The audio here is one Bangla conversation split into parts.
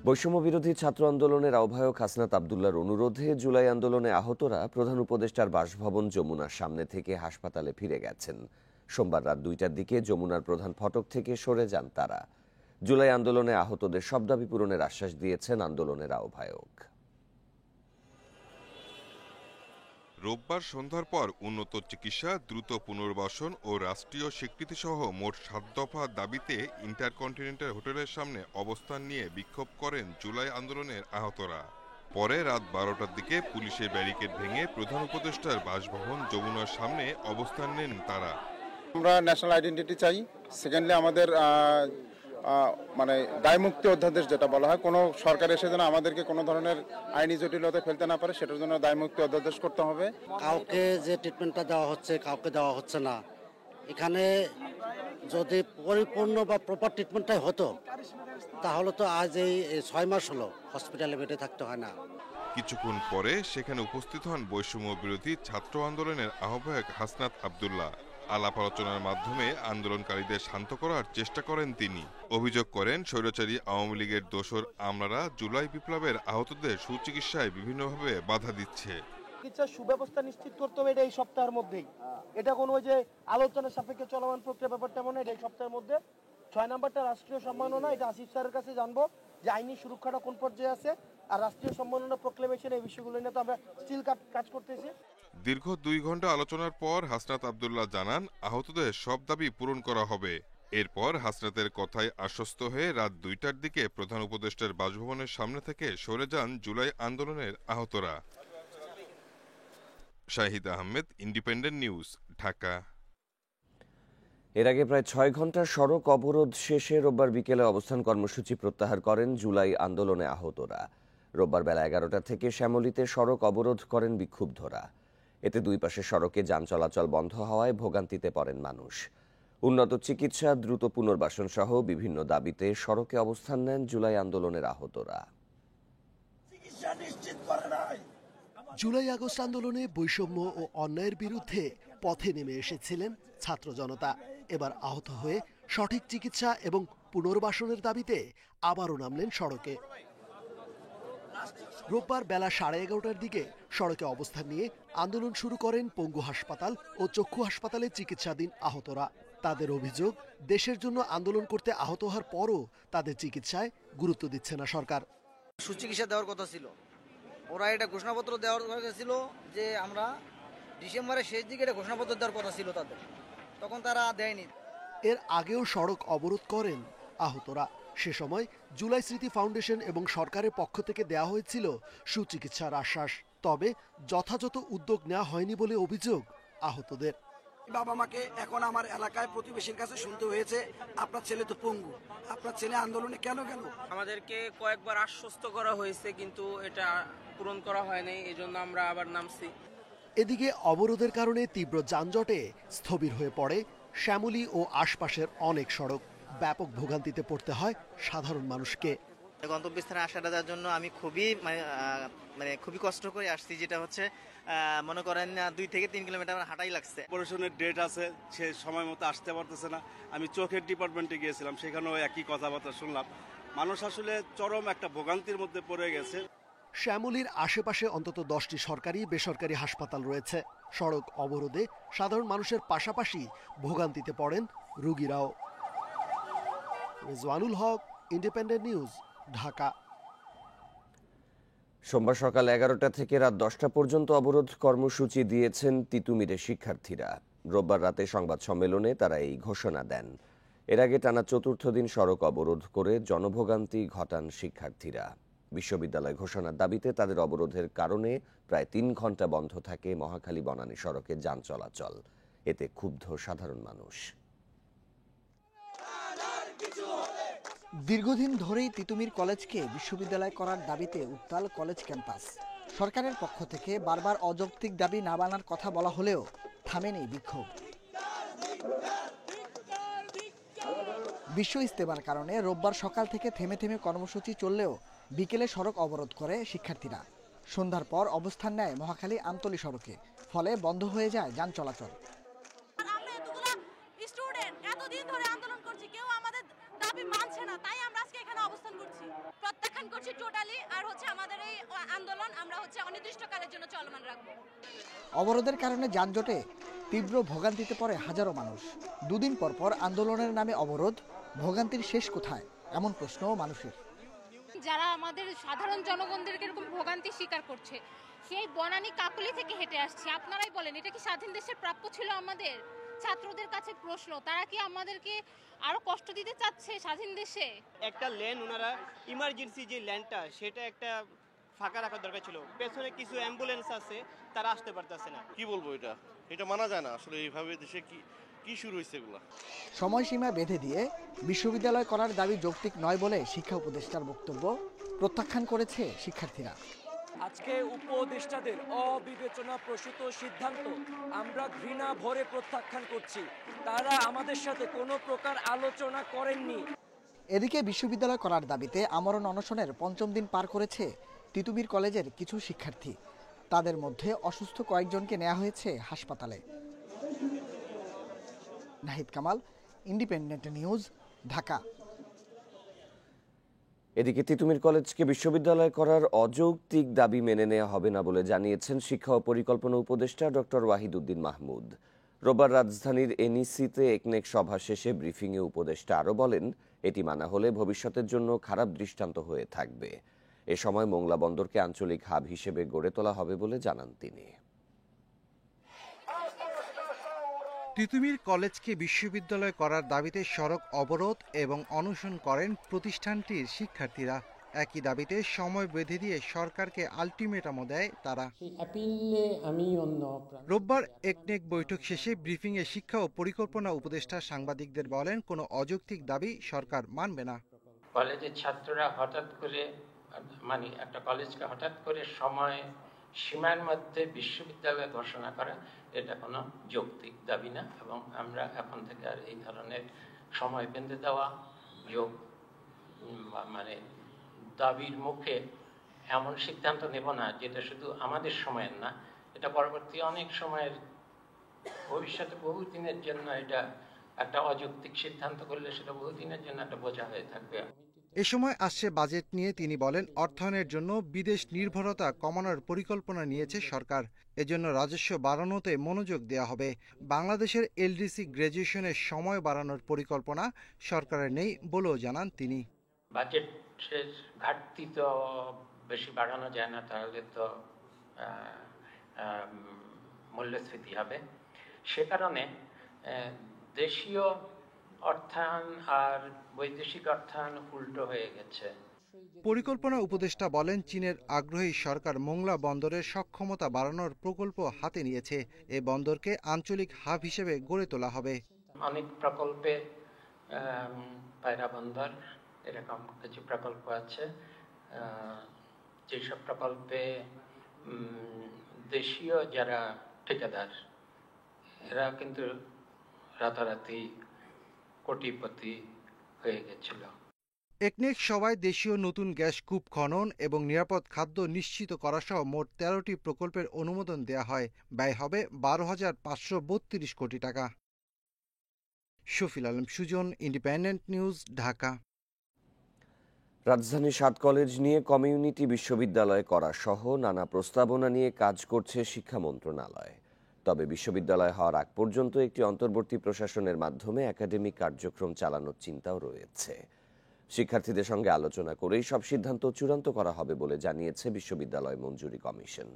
বৈষম্য বিরোধী ছাত্র আন্দোলনের আহ্বায়ক হাসনাত আব্দুল্লাহর অনুরোধে জুলাই আন্দোলনে আহতরা প্রধান উপদেষ্টার বাসভবন যমুনার সামনে থেকে হাসপাতালে ফিরে গেছেন। সোমবার রাত 2টার দিকে যমুনার প্রধান ফটক থেকে সরে যান তারা। জুলাই আন্দোলনে আহতদের সব দাবি পূরণের আশ্বাস দিয়েছেন আন্দোলনের আহ্বায়ক। রোববার সন্ধ্যার পর উন্নত চিকিৎসা, দ্রুত পুনর্বাসন ও রাষ্ট্রীয় স্বীকৃতিসহ মোট 7 দফা দাবিতে ইন্টারকন্টিনেন্টাল হোটেলের সামনে অবস্থান নিয়ে বিক্ষোভ করেন জুলাই আন্দোলনের আহতরা। পরে রাত 12টার দিকে পুলিশের ব্যারিকেড ভেঙে প্রধান উপদেষ্টার বাসভবন যমুনার সামনে অবস্থান নেন তারা। আমরা ন্যাশনাল আইডেন্টিটি চাই। সেকেন্ডলি আমাদের মানে দায়মুক্তি অধ্যাদেশ যেটা বলা হয়, কোনো সরকার এসে যেন আমাদেরকে কোনো ধরনের আইনি জটিলতা ফেলতে না পারে, সেটার জন্য দায়মুক্তি অধ্যাদেশ করতে হবে। কাউকে যে ট্রিটমেন্টটা দেওয়া হচ্ছে কাউকে দেওয়া হচ্ছে না। এখানে যদি পরিপূর্ণ বা প্রপার ট্রিটমেন্টটাই হতো তাহলে তো আজ এই 6 মাস হলো হসপিটালে বেডে থাকতে হয় না। কিছুক্ষণ পরে সেখানে উপস্থিত হন বৈষম্য বিরোধী ছাত্র আন্দোলনের আহ্বায়ক হাসনাত আব্দুল্লাহ। আলাপ আলোচনার মাধ্যমে আন্দোলনকারীদের শান্ত করার চেষ্টা করেন তিনি। অভিযোগ করেন স্বৈরাচারী আওয়ামী লীগের দোসর আমলারা জুলাই বিপ্লবের আহতদের সুচিকিৎসায় বিভিন্নভাবে বাধা দিচ্ছে। চিকিৎসার সুব্যবস্থা নিশ্চিত করতে হবে এটা এই সপ্তাহের মধ্যেই। এটা কোনো ওই যে আলোচনার সাপেক্ষে চলমান প্রক্রিয়া ব্যাপারটা মনে এটা এই সপ্তাহের মধ্যে। 6 নাম্বারটা রাষ্ট্রীয় সম্মাননা, এটা আসিফ স্যারের কাছে জানবো যে আইনি সুরক্ষাটা কোন পর্যায়ে আছে। আর রাষ্ট্রীয় সম্মাননা প্রক্লেমেশন এই বিষয়গুলো নিয়ে তো আমরা স্টিল কাজ করতেছি। দীর্ঘ 2 ঘন্টা আলোচনার পর হাসনাত আব্দুল্লাহ জানান আহতদের সব দাবি পূরণ করা হবে। এরপর হাসনাতের কথায় আশ্বস্ত হয়ে রাত 2টার দিকে প্রধান উপদেষ্টার বাসভবনের সামনে থেকে সরে যান জুলাই আন্দোলনের আহতরা। Shahid Ahmed, independent news, Dhaka. এর আগে প্রায় 6 ঘন্টার সড়ক অবরোধ শেষে রোববার বিকেলে অবস্থান কর্মসূচি প্রত্যাহার করেন জুলাই আন্দোলনে আহতরা। রোববার বেলা 11টা থেকে শ্যামলীতে সড়ক অবরোধ করেন বিক্ষুব্ধরা। এতে দুই পাশে সড়কে যান চলাচল বন্ধ হওয়ায় ভোগান্তিতে পড়েন মানুষ। উন্নত চিকিৎসা, দ্রুত পুনর্বাসন সহ বিভিন্ন দাবিতে সড়কে অবস্থান নেন জুলাই আন্দোলনের আহতরা। জুলাই আগস্ট আন্দোলনে বৈষম্য ও অন্যায়ের বিরুদ্ধে পথে নেমে এসেছিলেন ছাত্র জনতা। এবার আহত হয়ে সঠিক চিকিৎসা এবং পুনর্বাসনের দাবিতে আবারও নামলেন সড়কে। রোববার বেলা 11:30টার দিকে সড়কে অবস্থান নিয়ে আন্দোলন শুরু করেন পঙ্গু হাসপাতাল ও চক্ষু হাসপাতালে চিকিৎসাধীন আহতরা। তাদের অভিযোগ, দেশের জন্য আন্দোলন করতে আহত হওয়ার পরও তাদের চিকিৎসায় গুরুত্ব দিচ্ছে না সরকার। সুচিকিৎসা দেওয়ার কথা ছিল, ওরা এটা ঘোষণাপত্র দেওয়ার কথা ছিল যে আমরা ডিসেম্বরের শেষ দিকে এটা ঘোষণাপত্র দেওয়ার কথা ছিল তাদের, তখন তারা দেয়নি। এর আগেও সড়ক অবরোধ করেন আহতরা। সে সময় জুলাই স্মৃতি ফাউন্ডেশন এবং সরকারের পক্ষ থেকে দেওয়া হয়েছিল সুচিকিৎসার আশ্বাস। তবে যথাযথ উদ্যোগ নেওয়া হয়নি বলে অভিযোগ আহতদের। বাবা মাকে এখন আমার এলাকায় প্রতিবেশীর কাছে শুনতে হয়েছে, আপনার ছেলে তো পঙ্গু, আপনার ছেলে আন্দোলনে কেন গেল? আমাদেরকে কয়েকবার আশ্বস্ত করা হয়েছে কিন্তু এটা পূরণ করা হয়নি, এই জন্য আমরা আবার নামছি। এদিকে অবরোধের কারণে তীব্র যানজটে স্থবির হয়ে পড়ে শ্যামলী ও আশপাশের অনেক সড়ক। ব্যাপক ভোগান্তিতে পড়তে হয় সাধারণ মানুষকে। গন্তব্যস্থানে আসার জন্য আমি খুবই কষ্ট করে আসছি, যেটা হচ্ছে মনে করেন 2 থেকে 3 কিলোমিটার হাঁটাই লাগছে। অপারেশনের ডেট আছে, সে সময় মতো আসতে পারতেছে না। আমি চোখের ডিপার্টমেন্টে গিয়েছিলাম, সেখানেও একই কথাবার্তা শুনলাম। মানুষ আসলে চরম একটা ভোগান্তির মধ্যে পড়ে গেছে। শ্যামলীর আশেপাশে অন্তত 10টি সরকারি বেসরকারি হাসপাতাল রয়েছে। সড়ক অবরোধে সাধারণ মানুষের পাশাপাশি ভোগান্তিতে পড়েন রোগীরাও। রেজওয়ানুল হক, ইন্ডিপেন্ডেন্ট নিউজ, ঢাকা। সোমবার সকাল 11টা থেকে রাত 10টা পর্যন্ত অবরোধ কর্মসূচি দিয়েছেন তিতুমিরের শিক্ষার্থীরা। রোববার রাতে সংবাদ সম্মেলনে তারা এই ঘোষণা দেন। এর আগে টানা 4র্থ দিন সড়ক অবরোধ করে জনভোগান্তি ঘটান শিক্ষার্থীরা। বিশ্ববিদ্যালয় ঘোষণার দাবিতে তাদের অবরোধের কারণে প্রায় 3 ঘন্টা বন্ধ থাকে মহাখালী বনানী সড়কে যান চলাচল। এতে ক্ষুব্ধ সাধারণ মানুষ। দীর্ঘদিন ধরেই তিতুমির কলেজকে বিশ্ববিদ্যালয় করার দাবিতে উত্তাল কলেজ ক্যাম্পাস। সরকারের পক্ষ থেকে বারবার অযৌক্তিক দাবি না মানার কথা বলা হলেও থামেনি বিক্ষোভ। বিশ্ব ইজতেমার কারণে রোববার সকাল থেকে থেমে থেমে কর্মসূচি চললেও বিকেলে সড়ক অবরোধ করে শিক্ষার্থীরা। সন্ধ্যার পর অবস্থান নেয় মহাখালী আমতলী সড়কে, ফলে বন্ধ হয়ে যায় যান চলাচল। এতদিন ধরে আন্দোলন করছি, কেউ আমাদের দাবি মানছে না, তাই আমরা আজকে এখানে অবস্থান করছি। প্রত্যেক প্রত্যাখ্যান করছি টোটালি। আর হচ্ছে আমাদের এই আন্দোলন আমরা হচ্ছে অনির্দিষ্টকালের জন্য চলমান রাখবো। অবরোধের কারণে যানজটে তীব্র ভোগান্তিতে পড়ে হাজারো মানুষ। দুদিন পর পর আন্দোলনের নামে অবরোধ, ভোগান্তির শেষ কোথায় এমন প্রশ্নও মানুষের। যারা আমাদের সাধারণ জনগণদেরকে এরকম ভোগান্তি স্বীকার করছে, সেই বনানী কাকলি থেকে হেঁটে আসছে, আপনারাই বলেন এটা কি স্বাধীন দেশের প্রাপ্য ছিল? আমাদের ছাত্রদের কাছে প্রশ্ন, তারা কি আমাদেরকে আরো কষ্ট দিতে চাচ্ছে স্বাধীন দেশে? একটা লেন ওনারা ইমার্জেন্সি যে লেনটা সেটা একটা ফাঁকা রাখার দরকার ছিল। পেছনে কিছু অ্যাম্বুলেন্স আছে, তারা আসতে পারতেছে না। কি বলবো, এটা মানা যায় না আসলে। এইভাবে দেশে কি শুরু হয়েছে এগুলা? সময়সীমা বেঁধে দিয়ে বিশ্ববিদ্যালয় করার দাবি যৌক্তিক নয় বলে শিক্ষা উপদেষ্টার বক্তব্য প্রত্যাখ্যান করেছে শিক্ষার্থীরা। আজকে উপদেষ্টাদের অবিবেচনা প্রসূত সিদ্ধান্ত আমরা ঘৃণা ভরে প্রত্যাখ্যান করছি। তারা আমাদের সাথে কোনো প্রকার আলোচনা করেননি। এদিকে বিশ্ববিদ্যালয় করার দাবিতে আমরণ অনশনের ৫ম দিন পার করেছে তিতুমির কলেজের কিছু শিক্ষার্থী। তাদের মধ্যে অসুস্থ কয়েকজনকে নেওয়া হয়েছে হাসপাতালে। Nahid Kamal, independent news, Dhaka. এদিকে তিতুমির কলেজকে বিশ্ববিদ্যালয় করার অযৌক্তিক দাবি মেনে নেওয়া হবে না বলে জানিয়েছেন শিক্ষা ও পরিকল্পনা উপদেষ্টা ডক্টর ওয়াহিদুদ্দিন মাহমুদ। রোববার রাজধানীর এনইসিতে একনেক সভা শেষে ব্রিফিংয়ে উপদেষ্টা আরও বলেন, এটি মানা হলে ভবিষ্যতের জন্য খারাপ দৃষ্টান্ত হয়ে থাকবে। এ সময় মোংলা বন্দরকে আঞ্চলিক হাব হিসেবে গড়ে তোলা হবে বলে জানান তিনি। তিতুমির কলেজকে বিশ্ববিদ্যালয় করার দাবিতে সড়ক অবরোধ এবং অনশন করেন প্রতিষ্ঠানটির শিক্ষার্থীরা। একই দাবিতে সময় বেঁধে দিয়ে সরকারকে আলটিমেটামও দেয় তারা। রোববার একনেক বৈঠক শেষে ব্রিফিংয়ে শিক্ষা ও পরিকল্পনা উপদেষ্টা সাংবাদিকদের বলেন, কোনো অযৌক্তিক দাবি সরকার মানবে না। কলেজের ছাত্ররা হঠাৎ করে একটা কলেজকে হঠাৎ করে সময় সীমার মধ্যে বিশ্ববিদ্যালয় ঘোষণা করা, এটা কোনো যৌক্তিক দাবি না। এবং আমরা এখন থেকে আর এই ধরনের সময় বেঁধে দেওয়া দাবির মুখে এমন সিদ্ধান্ত নেব না যেটা শুধু আমাদের সময়ের না, এটা পরবর্তী অনেক সময়ের ভবিষ্যতে বহুদিনের জন্য এটা একটা অযৌক্তিক সিদ্ধান্ত করলে সেটা বহুদিনের জন্য একটা বোঝা হয়ে থাকবে। এ সময় আসছে বাজেট নিয়ে তিনি বলেন, অর্থায়নের জন্য বিদেশ নির্ভরতা কমানোর পরিকল্পনা নিয়েছে সরকার। এজন্য রাজস্ব বাড়ানোতে মনোযোগ দেওয়া হবে। বাংলাদেশের এলডিসি গ্র্যাজুয়েশনের সময় বাড়ানোর পরিকল্পনা সরকারের নেই বলেও জানান তিনি। বাজেটের ঘাটতি তো বেশি বাড়ানো যায় না, তাহলে তো মূল্যস্ফীতি হবে। সে কারণে দেশীয় অর্থায়ন আর বৈদেশিক অর্থায়ন উল্টো হয়ে গেছে। পরিকল্পনা উপদেষ্টা বলেন, চীনের আগ্রহী সরকার মোংলা বন্দরের সক্ষমতা বাড়ানোর প্রকল্প হাতে নিয়েছে। এই বন্দরকে আঞ্চলিক হাব হিসেবে গড়ে তোলা হবে। অনেক প্রকল্পে পায়রা বন্দর এরকম কিছু প্রকল্প আছে, যেসব প্রকল্পে দেশীয় যারা ঠিকাদার এরা কিন্তু রাতারাতি কোটিপতি হয়ে গেছিল। একনেক সভায় দেশীয় নতুন গ্যাস কূপ খনন এবং নিরাপদ খাদ্য নিশ্চিত করা সহ মোট ১৩টি প্রকল্পের অনুমোদন দেয়া হয়। ব্যয় হবে ১২,৫৩২ কোটি টাকা। Shafil Alam Sujan, independent news, Dhaka. রাজধানী ৭ কলেজ নিয়ে কমিউনিটি বিশ্ববিদ্যালয় করা সহ নানা প্রস্তাবনা নিয়ে কাজ করছে শিক্ষা মন্ত্রণালয়। তবে বিশ্ববিদ্যালয় হওয়ার আগ পর্যন্ত একটি অন্তর্বর্তী প্রশাসনের মাধ্যমে একাডেমিক কার্যক্রম চালানোর চিন্তাও রয়েছে। শিক্ষার্থীদের সঙ্গে আলোচনা করেই সব সিদ্ধান্ত চূড়ান্ত করা হবে বলে জানিয়েছে বিশ্ববিদ্যালয় মঞ্জুরি কমিশন।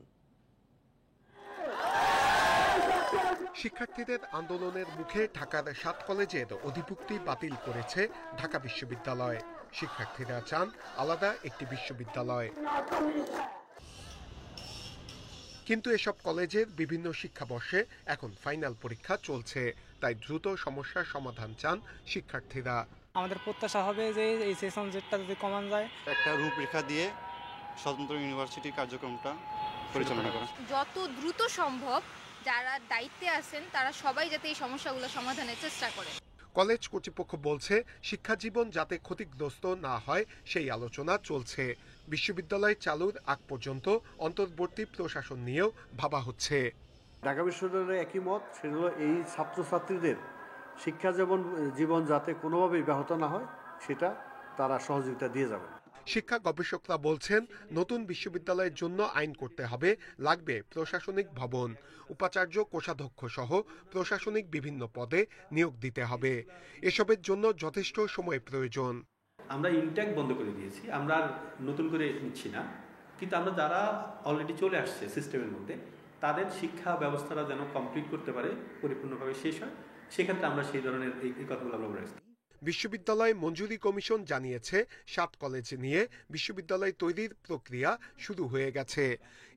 শিক্ষার্থীদের আন্দোলনের মুখে ঢাকার ৭ কলেজের অধিভুক্তি বাতিল করেছে ঢাকা বিশ্ববিদ্যালয়। শিক্ষার্থীরা চান আলাদা একটি বিশ্ববিদ্যালয়। কিন্তু এসব কলেজের বিভিন্ন শিক্ষাবর্ষে এখন ফাইনাল পরীক্ষা চলছে, তাই দ্রুত সমস্যার সমাধান চান শিক্ষার্থীরা। আমাদের প্রত্যাশা হবে যে এই সেশন জেটটা যদি কমান যায়, একটা রূপরেখা দিয়ে স্বতন্ত্র ইউনিভার্সিটির কার্যক্রমটা পরিচালনা করা, যত দ্রুত সম্ভব যারা দায়িত্বে আছেন তারা সবাই যাতে এই সমস্যাগুলো সমাধানের চেষ্টা করে। কলেজ কর্তৃপক্ষ বলছে, শিক্ষা জীবন যাতে ক্ষতিগ্রস্ত না হয় সেই আলোচনা চলছে। বিশ্ববিদ্যালয় চালুর আগ পর্যন্ত অন্তর্বর্তী প্রশাসন নিয়েও ভাবা হচ্ছে। ঢাকা বিশ্ববিদ্যালয়ের একই মত, সেটা হলো এই ছাত্রছাত্রীদের শিক্ষা জীবন যাতে কোনোভাবেই ব্যাহত না হয় সেটা তারা সহযোগিতা দিয়ে যাবেন। শিক্ষা গবেষকরা বলছেন, নতুন বিশ্ববিদ্যালয়ের জন্য আইন করতে হবে, লাগবে প্রশাসনিক ভবন, উপাচার্য, কোষাধ্যক্ষ সহ প্রশাসনিক বিভিন্ন পদে নিয়োগ দিতে হবে। এসবের জন্য যথেষ্ট সময় প্রয়োজন। আমরা ইনটেক বন্ধ করে দিয়েছি, আমরা আর নতুন করে নিচ্ছি না, কিন্তু আমরা যারা অলরেডি চলে আসছে সিস্টেমের মধ্যে তাদের শিক্ষা ব্যবস্থাটা যেন কমপ্লিট করতে পারে, পরিপূর্ণভাবে শেষ হয়, সেক্ষেত্রে আমরা সেই ধরনের এই কথাগুলো আমরা বলেছি। বিশ্ববিদ্যালয় মঞ্জুরি কমিশন জানিয়েছে 7 কলেজ নিয়ে বিশ্ববিদ্যালয় তৈরির প্রক্রিয়া শুরু হয়ে গেছে।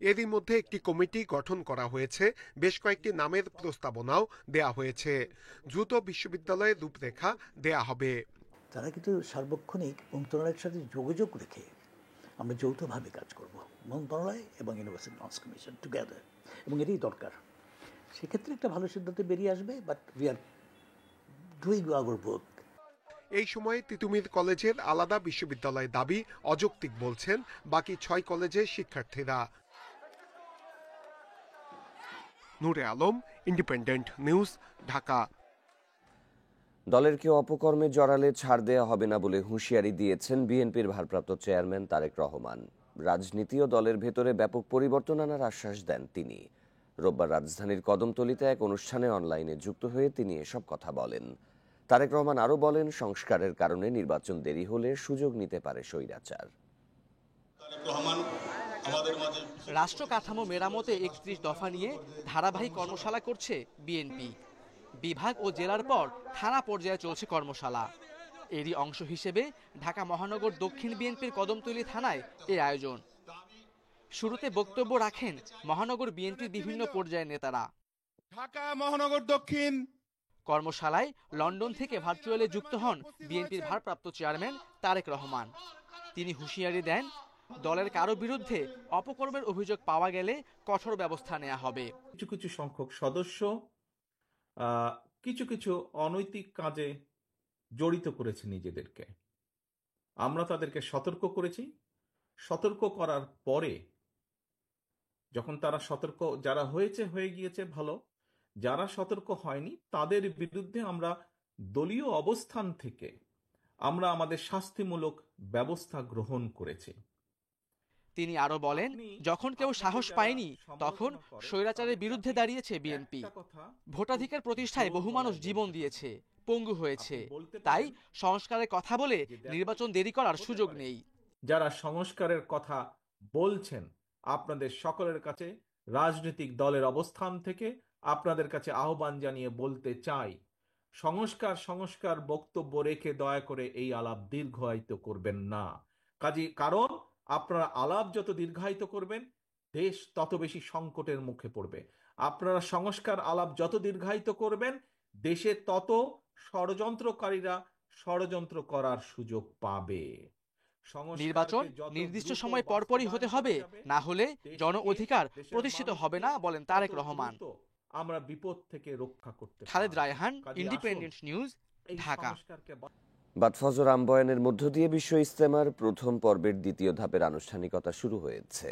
এরই মধ্যে একটি কমিটি গঠন করা হয়েছে, বেশ কয়েকটি নামের প্রস্তাবনাও দেয়া হয়েছে। দ্রুত বিশ্ববিদ্যালয়ের রূপরেখা দেয়া হবে। তারা কিন্তু সার্বক্ষণিক মন্ত্রণালয়ের সাথে যোগাযোগ রেখে আমরা যৌথভাবে কাজ করব, মন্ত্রণালয় এবং ইউনিভার্সিটি গ্রান্টস কমিশন টুগেদার, এবং এটাই দরকার। সেক্ষেত্রে একটা ভালো সিদ্ধান্ত বেরিয়ে আসবে, but we are doing our work. এই সময়ে তিতুমির কলেজের আলাদা বিশ্ববিদ্যালয় দাবি অযৌক্তিক বলছেন বাকি 6 কলেজের শিক্ষার্থীরা। নূরে আলম, ইন্ডিপেন্ডেন্ট নিউজ, ঢাকা। দলের কেউ অপকর্মে জড়ালে ছাড় দেওয়া হবে না বলে হুঁশিয়ারি দিয়েছেন বিএনপির ভারপ্রাপ্ত চেয়ারম্যান তারেক রহমান। রাজনীতি ও দলের ভেতরে ব্যাপক পরিবর্তন আনার আশ্বাস দেন তিনি। রোববার রাজধানীর কদমতলীতে এক অনুষ্ঠানে অনলাইনে যুক্ত হয়ে তিনি এসব কথা বলেন। তারেক রহমান আরও বলেন, সংস্কারের কারণে নির্বাচন দেরি হলে সুযোগ নিতে পারে স্বৈরাচার। রাষ্ট্র কাঠামো মেরামতে 31 দফা নিয়ে ধারাবাহিক কর্মশালা করছে বিএনপি। বিভাগ ও জেলার পর থানা পর্যায়ে চলছে কর্মশালা। এরই অংশ হিসেবে ঢাকা মহানগর দক্ষিণ বিএনপির কদমতলী থানায় এই আয়োজন। শুরুতে বক্তব্য রাখেন মহানগর বিএনপির বিভিন্ন পর্যায়ের নেতারা। ঢাকা মহানগর দক্ষিণ কর্মশালায় লন্ডন থেকে ভার্চুয়ালি যুক্ত হন বিএনপির ভারপ্রাপ্ত চেয়ারম্যান তারেক রহমান। তিনি হুঁশিয়ারি দেন, দলের কারো বিরুদ্ধে অপকর্মের অভিযোগ পাওয়া গেলে কঠোর ব্যবস্থা নেওয়া হবে। কিছু কিছু সংখ্যক সদস্য কিছু কিছু অনৈতিক কাজে জড়িত করেছে নিজেদেরকে। আমরা তাদেরকে সতর্ক করেছি। সতর্ক করার পরে যখন তারা সতর্ক, যারা হয়ে গিয়েছে ভালো, যারা সতর্ক হয়নি তাদের বিরুদ্ধে আমরা দলীয় অবস্থান থেকে আমরা আমাদের শাস্তিমূলক ব্যবস্থা গ্রহণ করেছি। তিনি আরো বলেন, যখন কেউ সাহস পায়নি তখন স্বৈরাচারের বিরুদ্ধে দাঁড়িয়েছে বিএনপি। ভোটাধিকার প্রতিষ্ঠায় বহু মানুষ জীবন দিয়েছে, পঙ্গু হয়েছে, তাই সংস্কারের কথা বলে নির্বাচন দেরি করার সুযোগ নেই। যারা সংস্কারের কথা বলছেন, আপনাদের সকলের কাছে রাজনৈতিক দলের অবস্থান থেকে আপনাদের কাছে আহ্বান জানিয়ে বলতে চাই, সংস্কার বক্তব্য রেখে দয়া করে এই আলাপ দীর্ঘায়িত করবেন না। কারণ আপনারা আলাপ যত দীর্ঘায়িত করবেন, দেশ তত বেশি সংকটের মুখে পড়বে। আপনারা সংস্কার আলাপ যত দীর্ঘায়িত করবেন, দেশে তত ষড়যন্ত্রকারীরা ষড়যন্ত্র করার সুযোগ পাবে। নির্বাচন নির্দিষ্ট সময় পরপরই হতে হবে, না হলে জন অধিকার প্রতিষ্ঠিত হবে না, বলেন তারেক রহমান। আমরা বিপদ থেকে রক্ষা করতে। Khaled Raihan, independent news, Dhaka. বাদফজর আম্বয়ানের মধ্য দিয়ে বিশ্ব ইজতেমার প্রথম পর্বের দ্বিতীয় ধাপের আনুষ্ঠানিকতা শুরু হয়েছে।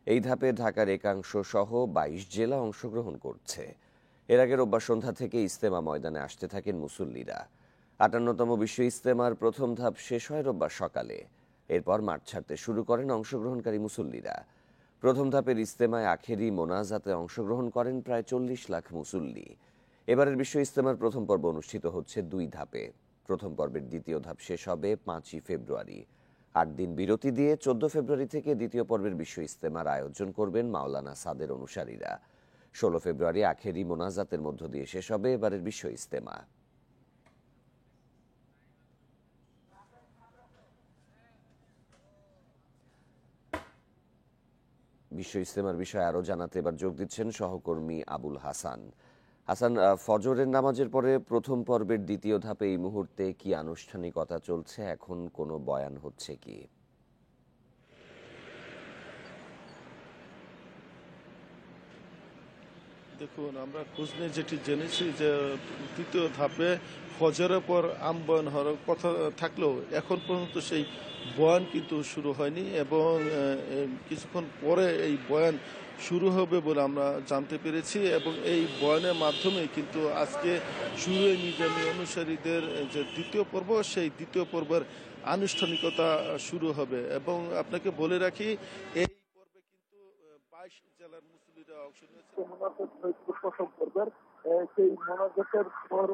এই ধাপে ঢাকার একাংশ সহ 22 জেলা অংশগ্রহণ করছে। এর আগে রোববার সন্ধ্যা থেকে ইজতেমা ময়দানে আসতে থাকেন মুসল্লিরা। 58তম বিশ্ব ইজতেমার প্রথম ধাপ শেষ হয় রোববার সকালে। এরপর মাঠ ছাড়তে শুরু করেন অংশগ্রহণকারী মুসল্লিরা। প্রথম ধাপের ইজতেমায় আখেরি মোনাজাতে অংশগ্রহণ করেন প্রায় 40 লাখ মুসল্লি। এবারের বিশ্ব ইজতেমার প্রথম পর্ব অনুষ্ঠিত হচ্ছে 2 ধাপে। প্রথম পর্বের দ্বিতীয় ধাপ শেষ হবে 5ই ফেব্রুয়ারি। 8 দিন বিরতি দিয়ে 14 ফেব্রুয়ারি থেকে দ্বিতীয় পর্বের বিশ্ব ইজতেমার আয়োজন করবেন মাওলানা সাদের অনুসারীরা। 16 ফেব্রুয়ারি আখেরি মোনাজাতের মধ্য দিয়ে শেষ হবে এবারের বিশ্ব ইজতেমা। বিশ্ব ইজতেমার বিষয়ে আরো জানাতে এবার যোগ দিচ্ছেন সহকর্মী আবুল হাসান। হাসান, ফজরের নামাজের পরে প্রথম পর্বের দ্বিতীয় ধাপে এই মুহূর্তে কি আনুষ্ঠানিকতা চলছে? এখন কোনো বয়ান হচ্ছে কি? দেখুন, আমরা খোঁজ নিয়ে যেটি জেনেছি যে তৃতীয় ধাপে ফজরের পর আহ্বান হওয়ার কথা থাকলেও এখন পর্যন্ত সেই বয়ান কিন্তু শুরু হয়নি এবং কিছুক্ষণ পরে এই বয়ান শুরু হবে বলে আমরা জানতে পেরেছি এবং এই বয়ানের মাধ্যমে কিন্তু আজকে শুরু নিজামী অনুসারীদের যে দ্বিতীয় পর্ব সেই দ্বিতীয় পর্বের আনুষ্ঠানিকতা শুরু হবে। এবং আপনাকে বলে রাখি এই পর্বে কিন্তু 22 জেলার মুসল্লিরা অংশ নিয়েছে। প্রথম পর্বের সেই মোনাজাতের পর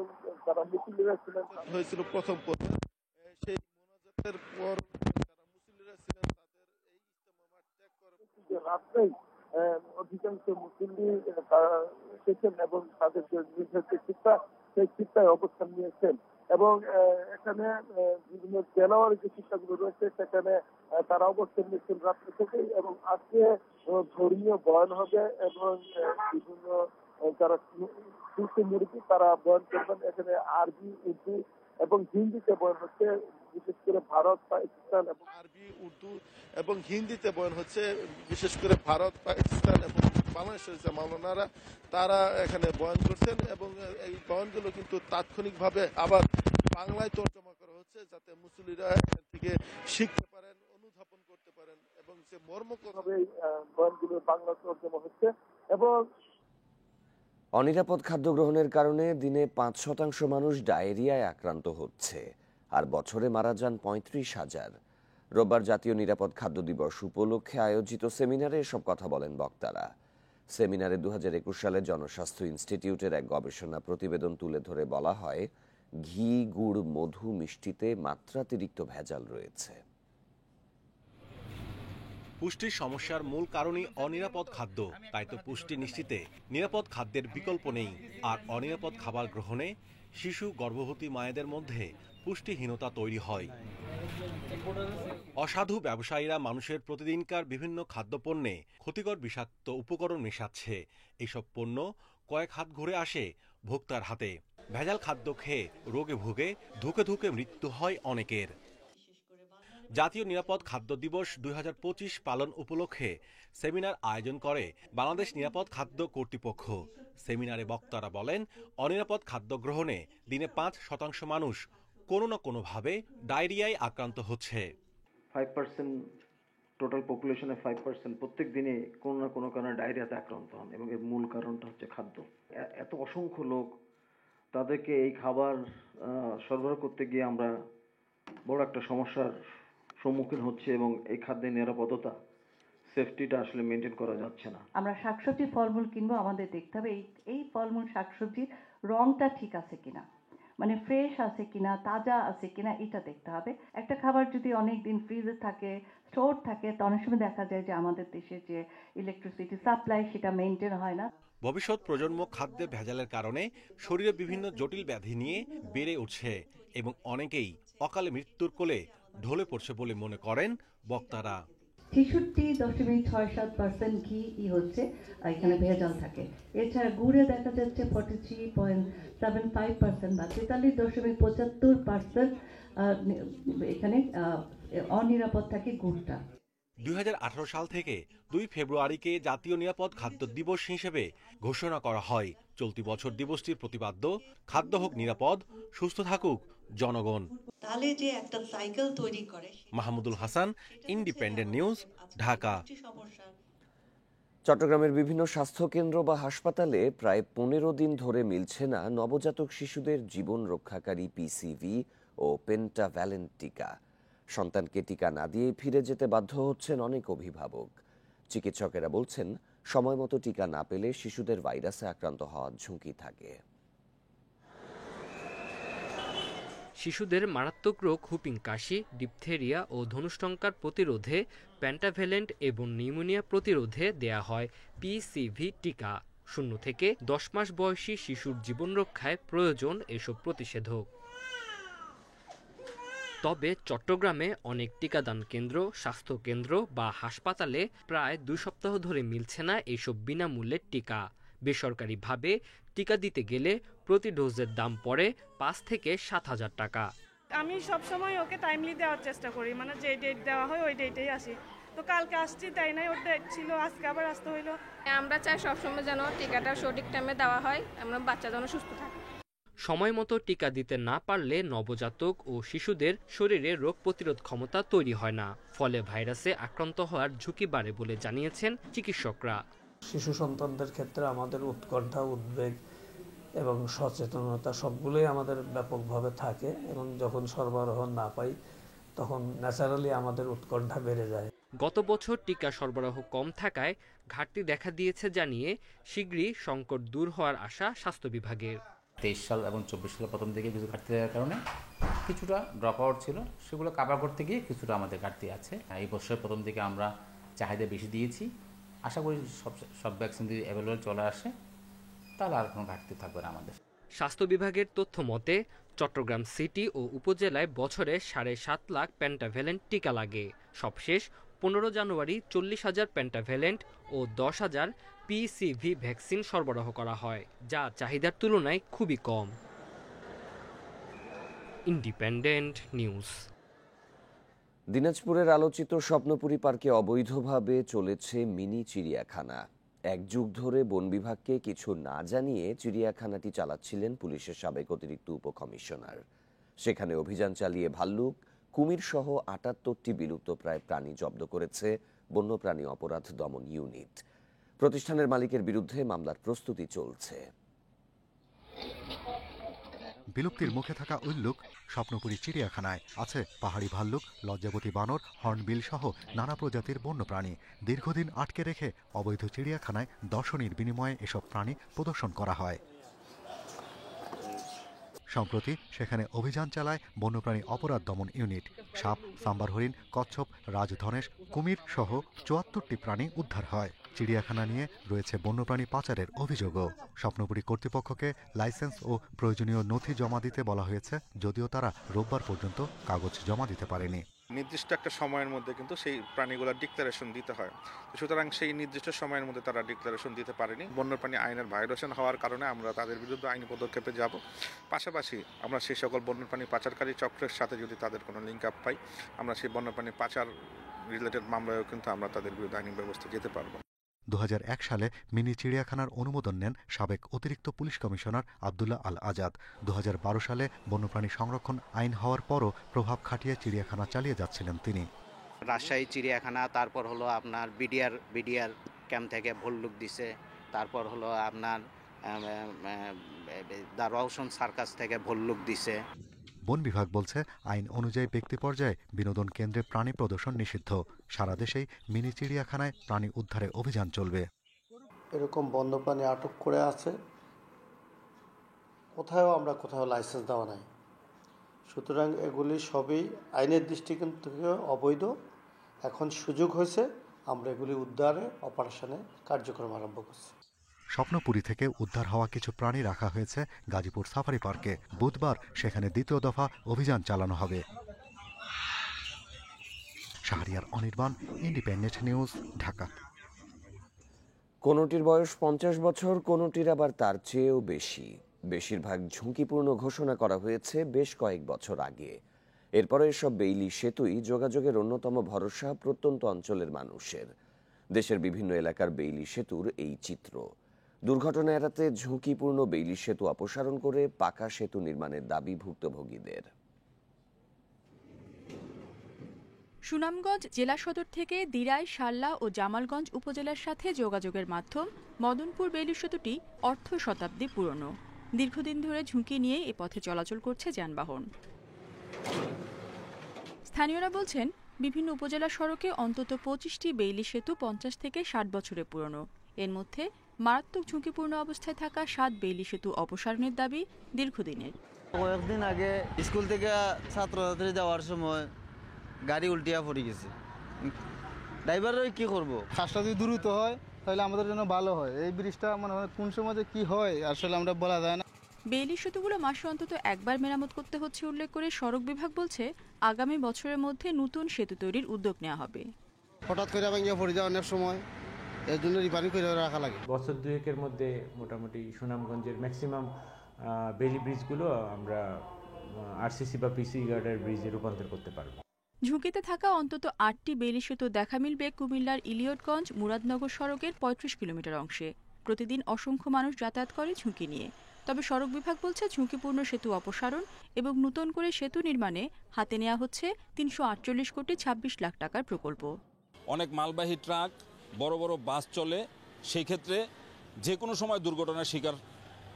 যারা মুসল্লিরা ছিলেন হয়েছিল প্রথম পর্বে, সেই মোনাজাতের পর যারা মুসল্লিরা ছিলেন তাদের এই ইজতেমা মাঠ ত্যাগ করে রাত্রেই অধিকাংশ মুসল্লি এসেছেন এবং তাদের যে চিন্তা সেই চিন্তায় অবস্থান নিয়েছেন এবং এখানে বিভিন্ন জেলার যে চিন্তাগুলো রয়েছে সেখানে তারা অবস্থান নিয়েছেন রাত্রে থেকেই এবং আজকে ধর্মীয় বয়ান হবে এবং বিভিন্ন যারা মুরগি তারা বয়ান করবেন। এখানে আরবি, উর্দু এবং হিন্দিতে বয়ান হচ্ছে, বিশেষ করে ভারত পাকিস্তান এবং আরবি, উর্দু এবং হিন্দিতে বয়ান হচ্ছে, বিশেষ করে ভারত পাকিস্তান এবং বাংলাদেশের যে মাওলানারা তারা এখানে বয়ান করছেন এবং এই বয়ানগুলো কিন্তু তাৎক্ষণিকভাবে আবার বাংলায় তর্জমা করা হচ্ছে যাতে মুসল্লিরা এখান থেকে শিখতে পারেন, অনুধাবন করতে পারেন এবং যে মর্মকভাবে বয়ানগুলো বাংলা তর্জমা হচ্ছে। এবং অনিরাপদ খাদ্য গ্রহণের কারণে দিনে 5% মানুষ ডায়রিয়ায় আক্রান্ত হচ্ছে আর বছরে মারা যান 35,000। রোববার জাতীয় নিরাপদ খাদ্য দিবস উপলক্ষে আয়োজিত সেমিনারে এসব কথা বলেন বক্তারা। সেমিনারে 2021 সালে জনস্বাস্থ্য ইনস্টিটিউটের এক গবেষণা প্রতিবেদন তুলে ধরে বলা হয়, ঘি, গুড়, মধু, মিষ্টিতে মাত্রাতিরিক্ত ভেজাল রয়েছে। পুষ্টির সমস্যার মূল কারণই অনিরাপদ খাদ্য। তাই তো পুষ্টি নিশ্চিতে নিরাপদ খাদ্যের বিকল্প নেই। আর অনিরাপদ খাবার গ্রহণে শিশু, গর্ভবতী মায়েদের মধ্যে পুষ্টিহীনতা তৈরি হয়। অসাধু ব্যবসায়ীরা মানুষের প্রতিদিনকার বিভিন্ন খাদ্যপণ্যে ক্ষতিকর বিষাক্ত উপকরণ মেশাচ্ছে। এইসব পণ্য কয়েক হাত ঘুরে আসে ভোক্তার হাতে। ভেজাল খাদ্য খেয়ে রোগে ভুগে ধুকে ধুকে মৃত্যু হয় অনেকের। জাতীয় নিরাপদ খাদ্য দিবস 2025 পালন উপলক্ষে সেমিনার আয়োজন করে বাংলাদেশ নিরাপদ খাদ্য কর্তৃপক্ষ। সেমিনারে বক্তারা বলেন, অনিরাপদ খাদ্য গ্রহণে দিনে 5% মানুষ কোনো না কোনোভাবে ডায়রিয়ায় আক্রান্ত হচ্ছে। 5% টোটাল পপুলেশনের 5% প্রত্যেক দিনে কোনো না কোনো কারণে ডায়রিয়াতে আক্রান্ত হন এবং এর মূল কারণটা হচ্ছে খাদ্য। এত অসংখ্য লোক, তাদেরকে এই খাবার সরবরাহ করতে গিয়ে আমরা বড় একটা সমস্যার সম্মুখীন হচ্ছে এবং এই খাদ্যের নিরাপত্তা, সেফটিটা আসলে মেনটেন করা যাচ্ছে না। আমরা শাকসবজি, ফলমূল কিনবো, আমাদের দেখতে হবে এই ফলমূল শাকসবজির রংটা ঠিক আছে কিনা, মানে ফ্রেশ আছে কিনা, তাজা আছে কিনা, এটা দেখতে হবে। একটা খাবার যদি অনেক দিন ফ্রিজে থাকে, স্টোর থাকে, তো অনেক সময় দেখা যায় যে আমাদের দেশে যে ইলেকট্রিসিটি সাপ্লাই সেটা মেনটেন হয় না। ভবিষ্যৎ প্রজন্ম খাদ্যে ভেজালের কারণে শরীরে বিভিন্ন জটিল ব্যাধি নিয়ে বেড়ে উঠছে এবং অনেকেই অকালে মৃত্যুর কোলে ঢলে পড়ছে বলে মনে করেন বক্তারা। 63.67% ঘি হচ্ছে এখানে ভেজাল থাকে। এছাড়া গুড়ে দেখা যাচ্ছে 43.75% বা 43.75% এখানে অনিরাপদ থাকে গুড়টা। 2018 সাল থেকে 2 ফেব্রুয়ারিকে জাতীয় নিরাপদ খাদ্য দিবস হিসেবে ঘোষণা করা হয়। চলতি বছর দিবসটির প্রতিপাদ্য, খাদ্য হোক নিরাপদ, সুস্থ থাকুক জনগণ। তাহলে যে একটা সাইকেল তৈরি করে। Mahmudul Hasan, independent news, Dhaka. চট্টগ্রামের বিভিন্ন স্বাস্থ্যকেন্দ্র বা হাসপাতালে প্রায় 15 দিন ধরে মিলছে না নবজাতক শিশুদের জীবন রক্ষাকারী পিসিভি ও পেন্টাভ্যালেন্ট টিকা। সন্তানকে টিকা না দিয়ে ফিরে যেতে বাধ্য হচ্ছেন অনেক অভিভাবক। চিকিৎসকেরা বলছেন, সময় মতো টিকা না পেলে শিশুদের ভাইরাসে আক্রান্ত হওয়ার ঝুঁকি থাকে। শিশুদের মারাত্মক রোগ হুপিং কাশি, ডিপথেরিয়া ও ধনুষ্টঙ্কার প্রতিরোধে পেন্টাভ্যালেন্ট এবং নিউমোনিয়া প্রতিরোধে দেয়া হয় পিসিভি টিকা। 0 থেকে 10 মাস বয়সী শিশুর জীবন রক্ষায় প্রয়োজন এসব প্রতিষেধক। তবে চট্টগ্রামে অনেক টিকাদান কেন্দ্র, স্বাস্থ্যকেন্দ্র বা হাসপাতালে প্রায় 2 সপ্তাহ ধরে মিলছে না এইসব বিনামূল্যের টিকা। বেসরকারিভাবে টিকা দিতে গেলে প্রতি ডোজের দাম পড়ে 5 থেকে 7,000 টাকা। আমি সবসময় ওকে টাইমলি দেওয়ার চেষ্টা করি, মানে যে ডেট দেওয়া হয় ওই ডেটেই আসি। তো কালকে আসছি, তাই নাই ওর ডেট ছিল, আজকে আবার আসতে হইলো। আমরা চাই সবসময় যেন টিকাটা সঠিক টাইমে দেওয়া হয়, আমরা বাচ্চা যেন সুস্থ থাকে। সময় মতো টিকা দিতে না পারলে নবজাতক ও শিশুদের শরীরে রোগ প্রতিরোধ ক্ষমতা তৈরি হয় না, ফলে ভাইরাসে আক্রান্ত হওয়ার ঝুঁকি বাড়ে বলে জানিয়েছেন চিকিৎসকরা। শিশু সন্তানদের ক্ষেত্রে আমাদের উৎকণ্ঠা, উদ্বেগ এবং সচেতনতা সবগুলোই আমাদের ব্যাপকভাবে থাকে, এবং যখন সরবরাহ না পাই তখন ন্যাচারালি আমাদের উৎকণ্ঠা বেড়ে যায়। গত বছর টিকা সরবরাহ কম থাকায় ঘাটতি দেখা দিয়েছে জানিয়ে শীঘ্রই সংকট দূর হওয়ার আশা স্বাস্থ্য বিভাগের। 23 সাল এবং 24 সালের প্রথম দিকে কিছু ঘাটতি থাকার কারণে কিছুটা ড্রপ আউট ছিল, সেগুলো কাভার করতে গিয়ে কিছুটা আমাদের ঘাটতি আছে। এই বছরের প্রথম দিকে আমরা চাহিদা বেশি দিয়েছি, আশা করি সব ভ্যাকসিন যদি অ্যাভেলেবল চলে আসে তাহলে আর কোনো ঘাটতি থাকবে না আমাদের। স্বাস্থ্য বিভাগের তথ্য মতে চট্টগ্রাম সিটি ও উপজেলায় বছরে 7.5 লাখ পেন্টাভ্যালেন্ট টিকা লাগে। সবশেষ 15 জানুয়ারি 40,000 পেন্টাভ্যালেন্ট ও 10,000 পিসিভি ভ্যাকসিন সরবরাহ করা হয়, যা চাহিদার তুলনায় খুবই কম। Independent news. দিনাজপুরের আলোচিত স্বপ্নপুরী পার্কে অবৈধভাবে চলেছে মিনি চিড়িয়াখানা। এক যুগ ধরে বন বিভাগকে কিছু না জানিয়ে চিড়িয়াখানাটি চালাচ্ছিলেন পুলিশের সাবেক অতিরিক্ত উপকমিশনার। সেখানে অভিযান চালিয়ে ভাল্লুক, কুমির সহ 78টি বিলুপ্তপ্রায় প্রাণী জব্দ করেছে বন্যপ্রাণী অপরাধ দমন ইউনিট। প্রতিষ্ঠানের মালিকের বিরুদ্ধে মামলার প্রস্তুতি চলছে। বিলুপ্তির মুখে থাকা উল্লুক স্বপ্নপুরী চিড়িয়াখানায় আছে পাহাড়ি ভাল্লুক, লজ্জাবতী বানর, হর্নবিল সহ নানা প্রজাতির বন্যপ্রাণী। দীর্ঘদিন আটকে রেখে অবৈধ চিড়িয়াখানায় দর্শনীর বিনিময়ে এসব প্রাণী প্রদর্শন করা হয়। সম্প্রতি সেখানে অভিযান চালায় বন্যপ্রাণী অপরাধ দমন ইউনিট। সাপ, সাম্বার হরিণ, কচ্ছপ, রাজধনেশ, কুমির সহ 74টি প্রাণী উদ্ধার হয়। চিড়িয়াখানা নিয়ে রয়েছে বন্যপ্রাণী পাচারের অভিযোগও। স্বপ্নপুরী কর্তৃপক্ষকে লাইসেন্স ও প্রয়োজনীয় নথি জমা দিতে বলা হয়েছে, যদিও তারা রোববার পর্যন্ত কাগজ জমা দিতে পারেনি। নির্দিষ্ট একটা সময়ের মধ্যে কিন্তু সেই প্রাণীগুলোর ডিক্লারেশন দিতে হয়, সুতরাং সেই নির্দিষ্ট সময়ের মধ্যে তারা ডিক্লারেশন দিতে পারেনি। বন্যপ্রাণী আইনের ভায়োলেশন হওয়ার কারণে আমরা তাদের বিরুদ্ধে আইনি পদক্ষেপে যাব। পাশাপাশি আমরা সেই সকল বন্যপ্রাণী পাচারকারী চক্রের সাথে যদি তাদের কোনো লিঙ্ক আপ পাই, আমরা সেই বন্যপ্রাণী পাচার রিলেটেড মামলায়ও কিন্তু আমরা তাদের বিরুদ্ধে আইনি ব্যবস্থা যেতে পারবো। 2001 সালে মিনি চিড়িয়াখানার অনুমোদন নেন সাবেক অতিরিক্ত পুলিশ কমিশনার আব্দুল্লাহ আল আজাদ। 2012 সালে বন্যপ্রাণী সংরক্ষণ আইন হওয়ার পরও প্রভাব খাটিয়ে চিড়িয়াখানা চালিয়ে যাচ্ছিলেন তিনি। রাজশাহী চিড়িয়াখানা, তারপর হলো আপনার বিডিআর ক্যাম্প থেকে ভল্লুক দিছে, তারপর হলো আপনার দ্য রওশন সার্কাস থেকে ভল্লুক দিছে। বন বিভাগ বলছে আইন অনুযায়ী ব্যক্তি পর্যায়ে বিনোদন কেন্দ্রে প্রাণী প্রদর্শন নিষিদ্ধ। সারা দেশেই মিনি চিড়িয়াখানায় প্রাণী উদ্ধারে অভিযান চলবে। এরকম বন্যপ্রাণী আটক করে আছে, কোথাও লাইসেন্স দেওয়া নাই। সুতরাং এগুলি সবই আইনের দৃষ্টিকোণ থেকে অবৈধ। এখন সুযোগ হয়েছে, আমরা এগুলি উদ্ধারে অপারেশনে কার্যক্রম আরম্ভ করছি। স্বপ্নপুরী থেকে উদ্ধার হওয়া কিছু প্রাণী রাখা হয়েছে গাজীপুর সাফারি পার্কে। বুধবার সেখানে দ্বিতীয় দফা অভিযান চালানো হবে। Shahriar Anirban, independent news, Dhaka. কোনোটির বয়স 50 বছর, কোনোটির আবার তার চেয়েও বেশি। বেশিরভাগ ঝুঁকিপূর্ণ ঘোষণা করা হয়েছে বেশ কয়েক বছর আগে। এরপরে এসব বেইলি সেতুই যোগাযোগের অন্যতম ভরসা প্রত্যন্ত অঞ্চলের মানুষের। দেশের বিভিন্ন এলাকার বেইলি সেতুর এই চিত্র। দুর্ঘটনা এড়াতে ঝুঁকিপূর্ণ বেইলি সেতু অপসারণ করে পাকা সেতু নির্মাণের দাবি ভুক্তভোগীদের। সুনামগঞ্জ জেলা সদর থেকে দিরাই, শাল্লা ও জামালগঞ্জ উপজেলার সাথে যোগাযোগের মাধ্যম মদনপুর বেইলি সেতুটি অর্ধ শতাব্দী পুরনো। দীর্ঘদিন ধরে ঝুঁকি নিয়ে এ পথে চলাচল করছে যানবাহন। স্থানীয়রা বলছেন, বিভিন্ন উপজেলা সড়কে অন্তত 25টি বেইলি সেতু 50 থেকে 60 বছরের পুরনো। এর মধ্যে মারাত্মক ঝুঁকিপূর্ণ অবস্থায় থাকা 7 বেইলি সেতু অপসারণের দাবি দীর্ঘদিনের। কয়েকদিন আগে স্কুল থেকে ছাত্রছাত্রী যাওয়ার সময় গাড়ি উল্টিয়া পড়ে গেছে। ড্রাইভাররা কি করব? কাজটা যদি দ্রুত হয় তাহলে আমাদের জন্য ভালো হয়। এই ব্রিজটা মনে হয় কোন সময় কি হয় আসলে আমরা বলা যায় না। বেইলি সেতুগুলো মাসে অন্তত একবার মেরামত করতে হচ্ছে উল্লেখ করে সড়ক বিভাগ বলছে, আগামী বছরের মধ্যে নতুন সেতু তৈরির উদ্যোগ নেওয়া হবে। হঠাৎ করে ভাঙিয়া পড়ে যায় অনেক সময়, এর জন্য রিপেয়ারিং করে রাখা লাগে। বছর দুয়েকের মধ্যে মোটামুটি সুনামগঞ্জের ম্যাক্সিমাম বেইলি ব্রিজগুলো আমরা আরসিসি বা পিসি গার্ডার ব্রিজে রূপান্তর করতে পারবো। ঝুঁকিতে থাকা অন্তত 8টি বেইলি সেতু দেখা মিলবে কুমিল্লার ইলিয়টগঞ্জ মুরাদনগর সড়কের 35 কিলোমিটার অংশে। প্রতিদিন অসংখ্য মানুষ যাতায়াত করে ঝুঁকি নিয়ে। তবে সড়ক বিভাগ বলছে, ঝুঁকিপূর্ণ সেতু অপসারণ এবং নতুন করে সেতু নির্মাণে হাতে নেওয়া হচ্ছে 348 কোটি 26 লাখ টাকার প্রকল্প। অনেক মালবাহী ট্রাক, বড় বড় বাস চলে, সেই ক্ষেত্রে যে কোনো সময় দুর্ঘটনার শিকার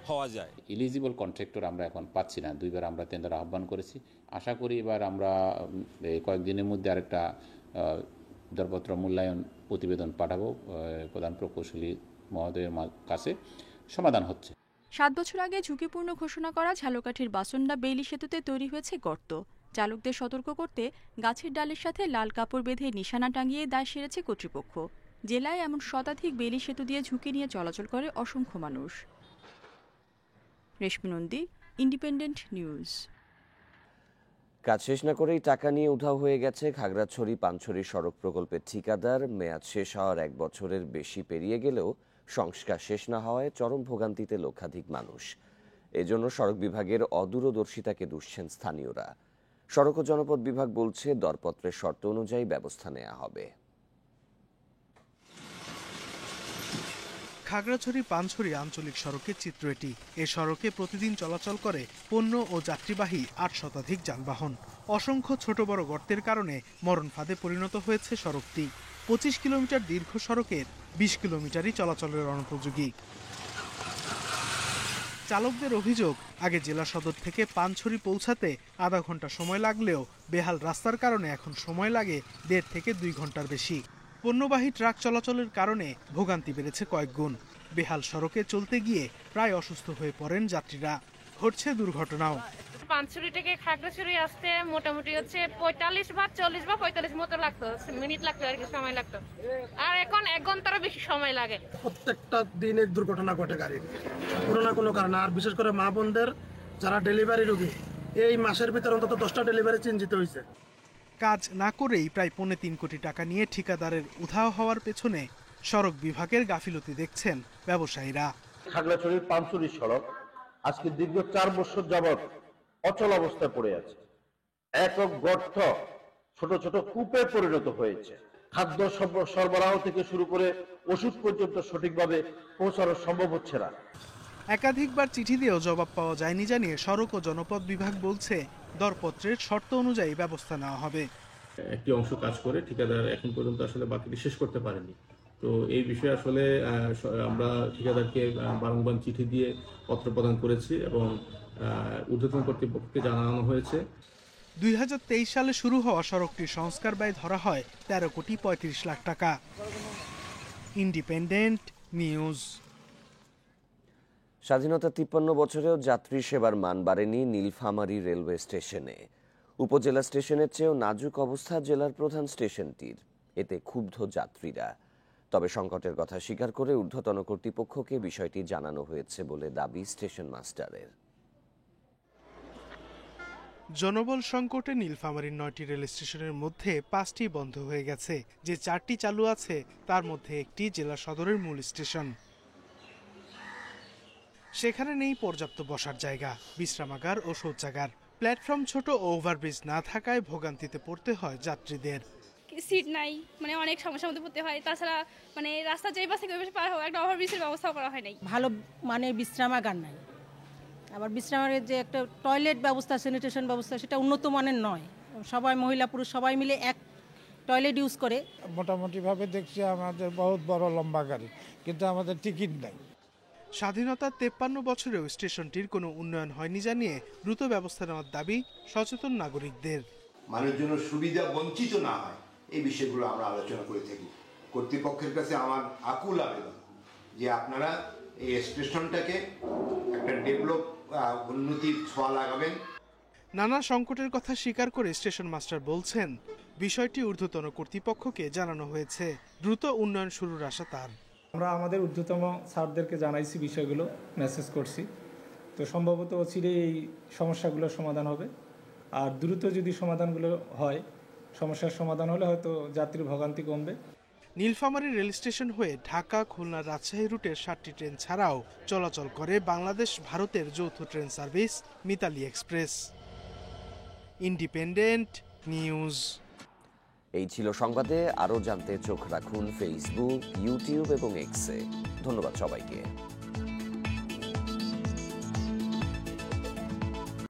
হওয়া যায়। এলিজিবল কন্ট্রাক্টর আমরা এখন পাচ্ছি না, 2বার আমরা টেন্ডার আহ্বান করেছি। আশা করি এবার আমরা কয়েকদিনের মধ্যে আরেকটা দরপত্র মূল্যায়ন প্রতিবেদন পাঠাবো প্রধান প্রকৌশলী মহোদয়ের কাছে, সমাধান হচ্ছে। 7 বছর আগে ঝুঁকিপূর্ণ ঘোষণা করা ঝালকাঠির বাসন্ডা বেইলি সেতুতে তৈরি হয়েছে গর্ত। চালকদের সতর্ক করতে গাছের ডালের সাথে লাল কাপড় বেঁধে নিশানা টাঙিয়ে দায় সেরেছে কর্তৃপক্ষ। জেলায় এমন শতাধিক বেইলি সেতু দিয়ে ঝুঁকি নিয়ে চলাচল করে অসংখ্য মানুষ। রেশমি নন্দী, ইন্ডিপেন্ডেন্ট নিউজ। কাজ শেষ না করেই টাকা নিয়ে উধাও হয়ে গেছে খাগড়াছড়ি পানছড়ি সড়ক প্রকল্পের ঠিকাদার। মেয়াদ শেষ হওয়ার 1 বছরের বেশি পেরিয়ে গেলেও সংস্কার শেষ না হওয়ায় চরম ভোগান্তিতে লক্ষাধিক মানুষ। এজন্য সড়ক বিভাগের অদূরদর্শিতাকে দুষছেন স্থানীয়রা। সড়ক ও জনপথ বিভাগ বলছে দরপত্রের শর্ত অনুযায়ী ব্যবস্থা নেওয়া হবে। খাগড়াছড়ি পানছড়ি আঞ্চলিক সড়কের চিত্র এটি। এ সড়কে প্রতিদিন চলাচল করে পণ্য ও যাত্রীবাহী 8 শতাধিক যানবাহন। অসংখ্য ছোট বড় গর্তের কারণে মরণ ফাঁদে পরিণত হয়েছে সড়কটি। 25 কিলোমিটার দীর্ঘ সড়কের 20 কিলোমিটারই চলাচলের অনুপযোগী। চালকদের অভিযোগ, আগে জেলা সদর থেকে পানছড়ি পৌঁছাতে আধা ঘন্টা সময় লাগলেও বেহাল রাস্তার কারণে এখন সময় লাগে 1.5 থেকে 2 ঘন্টার বেশি। পণ্যবাহী ট্রাক চলাচলের কারণে ভোগান্তি বেড়েছে কয়েক গুণ। বেহাল সড়কে চলতে গিয়ে প্রায় অসুস্থ হয়ে পড়েন যাত্রীরা। ঘটছে দুর্ঘটনাও। পানছড়ি থেকে খাগড়াছড়ি আসতে মোটামুটি হচ্ছে 45 বা 40 বা 45 মতো লাগতো, মিনিট লাগতো আর কি, সময় লাগতো। আর এখন 1 ঘন্টারও বেশি সময় লাগে। প্রত্যেকটা দিনে দুর্ঘটনা ঘটে গাড়ির কোনো না কোনো কারণে। আর বিশেষ করে মা বোনদের যারা ডেলিভারি রোগী, এই মাসের ভিতরে অন্তত 10টা ডেলিভারি চিহ্নিত হয়েছে। কাজ না করেই প্রায় 3.25 কোটি টাকা নিয়ে ঠিকাদারের উধাও হওয়ার পেছনে সড়ক বিভাগের গাফিলতি দেখছেন ব্যবসায়ীরা। খাগড়াছড়ির পানছড়ি সড়ক আজকে দীর্ঘ 4 বছর যাবৎ অচল অবস্থায় পড়ে আছে। একক গর্ত ছোট ছোট কূপে পরিণত হয়েছে। খাদ্য সরবরাহ থেকে শুরু করে ওষুধ পর্যন্ত সঠিকভাবে পৌঁছানো সম্ভব হচ্ছে না। একাধিকবার চিঠি দিয়েও জবাব পাওয়া যায়নি জানিয়ে সড়ক ও জনপথ বিভাগ বলছে দরপত্রের শর্ত অনুযায়ী ব্যবস্থা নেওয়া হবে। একটি অংশ কাজ করে ঠিকাদার এখন পর্যন্ত আসলে বাকিটি শেষ করতে পারেনি। তো এই বিষয়ে আসলে আমরা ঠিকাদারকে বারংবার চিঠি দিয়ে পত্র প্রদান করেছি এবং ঊর্ধ্বতন কর্তৃপক্ষকে জানানো হয়েছে। 2023 সালে শুরু হওয়া সড়কটির সংস্কার ব্যয় ধরা হয় 13 কোটি 35 লাখ টাকা। Independent news. স্বাধীনতা 53 বছরেও যাত্রী সেবার মান বাড়েনি নীলফামারী রেলওয়ে স্টেশনে। উপজেলা স্টেশনের চেয়েও নাজুক অবস্থা জেলার প্রধান স্টেশনটির। এতে ক্ষুব্ধ যাত্রীরা। তবে সংকটের কথা স্বীকার করে ঊর্ধ্বতন কর্তৃপক্ষকে বিষয়টি জানানো হয়েছে বলে দাবি স্টেশন মাস্টারের। জনবল সংকটে নীলফামারীর 9টি রেল স্টেশনের মধ্যে 5টি বন্ধ হয়ে গেছে। যে 4টি চালু আছে তার মধ্যে একটি জেলা সদরের মূল স্টেশন। সেখানে নেই পর্যাপ্ত বসার জায়গা, বিশ্রামাগার ও শৌচাগার। প্ল্যাটফর্ম ছোট ও ওভারব্রিজ না থাকায় ভোগান্তিতে পড়তে হয় যাত্রীদের। সিট নাই, মানে অনেক সমস্যার মধ্যে পড়তে হয়। তাছাড়া মানে রাস্তা যেই পাশে ওই পাশে পার হওয়া, একটা ওভারব্রিজের ব্যবস্থা করা হয় নাই। ভালো মানে বিশ্রামাগার নাই। আবার বিশ্রামাগারের যে একটা টয়লেট ব্যবস্থা, স্যানিটেশন ব্যবস্থা, সেটা উন্নত মানের নয়। সবাই মহিলা পুরুষ সবাই মিলে এক টয়লেট ইউজ করে। মোটামুটিভাবে দেখছি আমাদের বহুত বড় লম্বা গাড়ি, কিন্তু আমাদের টিকিট নাই। স্বাধীনতার 53 বছরেও স্টেশনটির কোনো উন্নয়ন হয়নি জানিয়ে দ্রুত ব্যবস্থা নেওয়ার দাবি সচেতন নাগরিকদের। মানুষের জন্য সুবিধা বঞ্চিত না হয় এই বিষয়গুলো আমরা আলোচনা করে থাকি। কর্তৃপক্ষের কাছে আমার আকুল আবেদন যে আপনারা এই স্টেশনটাকে একটা ডেভেলপ উন্নতির ছোঁয়া লাগাবেন। নানা সংকটের কথা স্বীকার করে স্টেশন মাস্টার বলছেন বিষয়টি ঊর্ধ্বতন কর্তৃপক্ষকে জানানো হয়েছে। দ্রুত উন্নয়ন শুরুর আশা তার। আমরা আমাদের ঊর্ধ্বতম স্যারদেরকে জানাইছি, বিষয়গুলো মেসেজ করছি। তো সম্ভবত অচিরেই এই সমস্যাগুলোর সমাধান হবে। আর দ্রুত যদি সমাধানগুলো হয়, সমস্যার সমাধান হলে হয়তো যাত্রী ভোগান্তি কমবে। নীলফামারী রেল স্টেশন হয়ে ঢাকা, খুলনা, রাজশাহী রুটের 7টি ট্রেন ছাড়াও চলাচল করে বাংলাদেশ ভারতের যৌথ train service Mitali express. Independent news. এই ছিল সংবাদে। আরও জানতে চোখ রাখুন ফেসবুক, ইউটিউব এবং এক্সে। ধন্যবাদ সবাইকে।